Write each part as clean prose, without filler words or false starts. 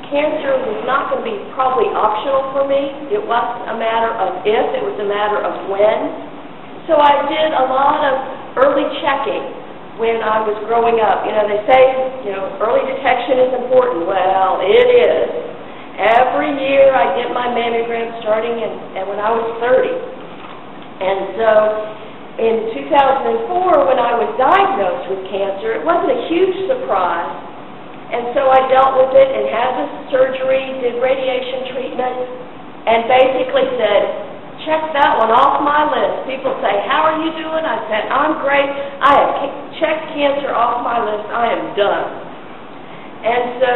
cancer was not going to be probably optional for me. It wasn't a matter of if, it was a matter of when. So I did a lot of early checking when I was growing up. You know, they say, you know, early detection is important. Well, it is. Every year I get my mammogram starting when I was 30. And so in 2004, when I was diagnosed with cancer, it wasn't a huge surprise. And so I dealt with it and had the surgery, did radiation treatment, and basically said, check that one off my list. People say, how are you doing? I said, I'm great. I have checked cancer off my list. I am done. And so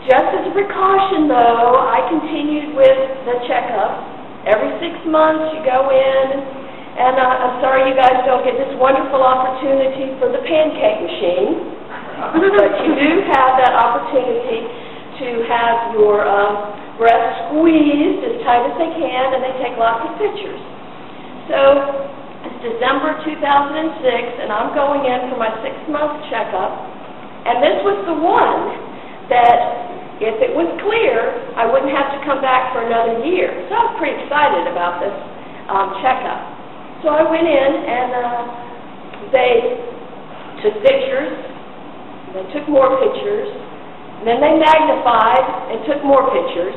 just as a precaution, though, I continued with the checkup. Every 6 months you go in, and I'm sorry you guys don't get this wonderful opportunity for the pancake machine. But you do have that opportunity to have your breasts squeezed as tight as they can, and they take lots of pictures. So it's December 2006, and I'm going in for my 6-month checkup, and this was the one that, if it was clear, I wouldn't have to come back for another year. So I was pretty excited about this checkup. So I went in, and they took pictures. They took more pictures, and then they magnified and took more pictures.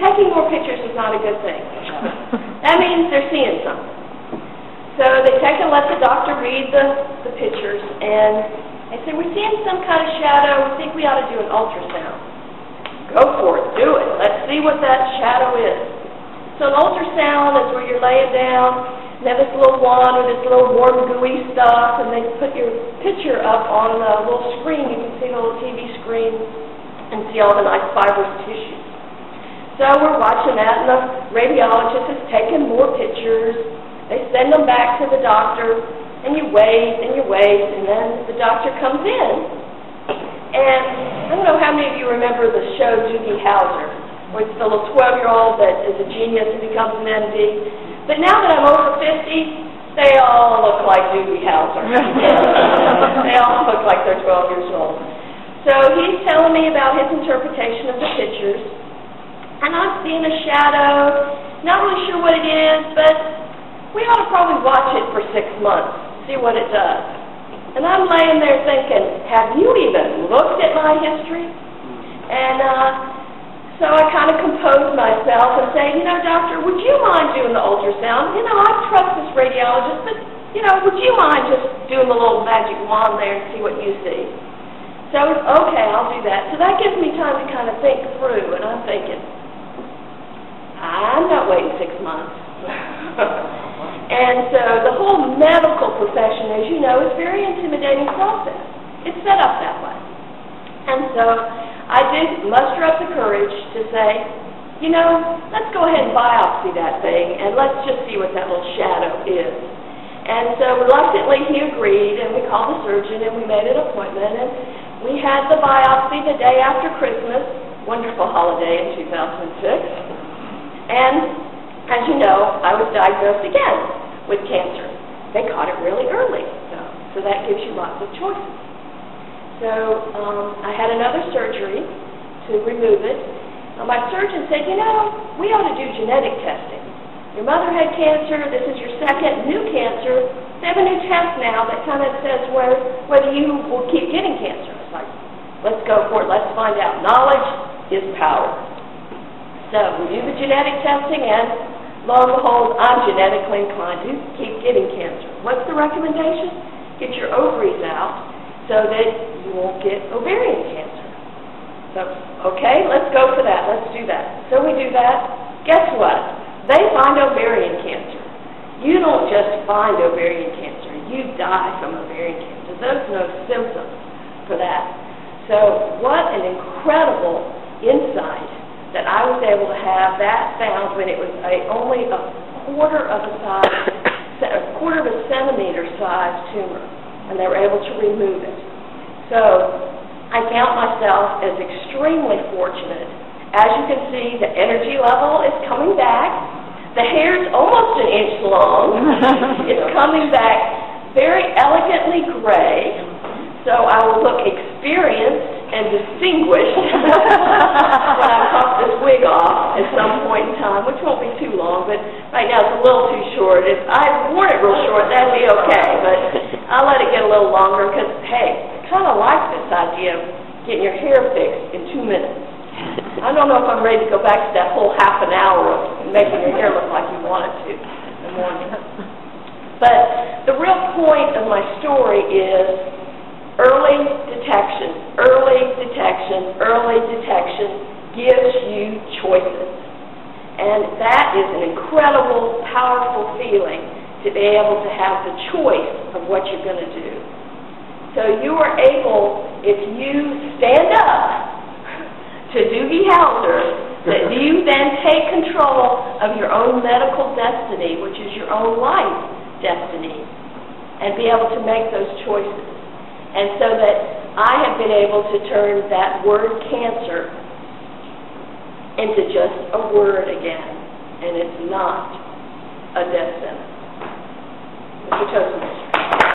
Taking more pictures is not a good thing. That means they're seeing something. So they take and let the doctor read the pictures, and they say, we're seeing some kind of shadow. We think we ought to do an ultrasound. Go for it. Do it. Let's see what that shadow is. So an ultrasound is where you're laying down. They have this little wand with this little warm, gooey stuff, and they put your picture up on a little screen. You can see the little TV screen and see all the nice fibrous tissue. So we're watching that, and the radiologist is taking more pictures. They send them back to the doctor, and you wait, and then the doctor comes in. And I don't know how many of you remember the show Doogie Howser, where it's the little 12-year-old that is a genius and becomes an MD. But now that I'm over 50, they all look like Doogie Howser. They all look like they're 12 years old. So he's telling me about his interpretation of the pictures. And I'm seeing a shadow, not really sure what it is, but we ought to probably watch it for 6 months, see what it does. And I'm laying there thinking, have you even looked at my history? And so I kind of compose myself and say, you know, doctor, would you mind doing the ultrasound? You know, I trust this radiologist, but, you know, would you mind just doing the little magic wand there and see what you see? So, okay, I'll do that. So that gives me time to kind of think through, and I'm thinking, I'm not waiting 6 months. And so the whole medical profession, as you know, is a very intimidating process. It's set up that way. And so I did muster up the courage to say, you know, let's go ahead and biopsy that thing, and let's just see what that little shadow is. And so reluctantly he agreed, and we called the surgeon, and we made an appointment, and we had the biopsy the day after Christmas, wonderful holiday in 2006. And as you know, I was diagnosed again with cancer. They caught it really early, so that gives you lots of choices. So I had another surgery to remove it. My surgeon said, you know, we ought to do genetic testing. Your mother had cancer. This is your second new cancer. They have a new test now that kind of says whether you will keep getting cancer. It's like, let's go for it. Let's find out. Knowledge is power. So we do the genetic testing, and lo and behold, I'm genetically inclined to keep getting cancer. What's the recommendation? Get your ovaries out so that you won't get ovarian cancer. So, okay, let's go for that. Let's do that. So we do that. Guess what? They find ovarian cancer. You don't just find ovarian cancer. You die from ovarian cancer. There's no symptoms for that. So what an incredible insight that I was able to have that found when it was only a quarter of a centimeter size tumor, and they were able to remove it. So I count myself as extremely fortunate. As you can see, the energy level is coming back. The hair's almost an inch long. It's coming back very elegantly gray, so I will look experienced and distinguished when I pop this wig off at some point in time, which won't be too long, but right now it's a little too short. If I worn it real short, that'd be okay, but I'll let it get a little longer because, hey, I kind of like this idea of getting your hair fixed in 2 minutes. I don't know if I'm ready to go back to that whole half an hour of making your hair look like you want it to in the morning. But the real point of my story is early detection. Early detection, early detection gives you choices. And that is an incredible, powerful feeling to be able to have the choice of what you're going to do. So you are able, if you stand up to Doogie Howser, that you then take control of your own medical destiny, which is your own life destiny, and be able to make those choices. And so that I have been able to turn that word cancer into just a word again, and it's not a death sentence.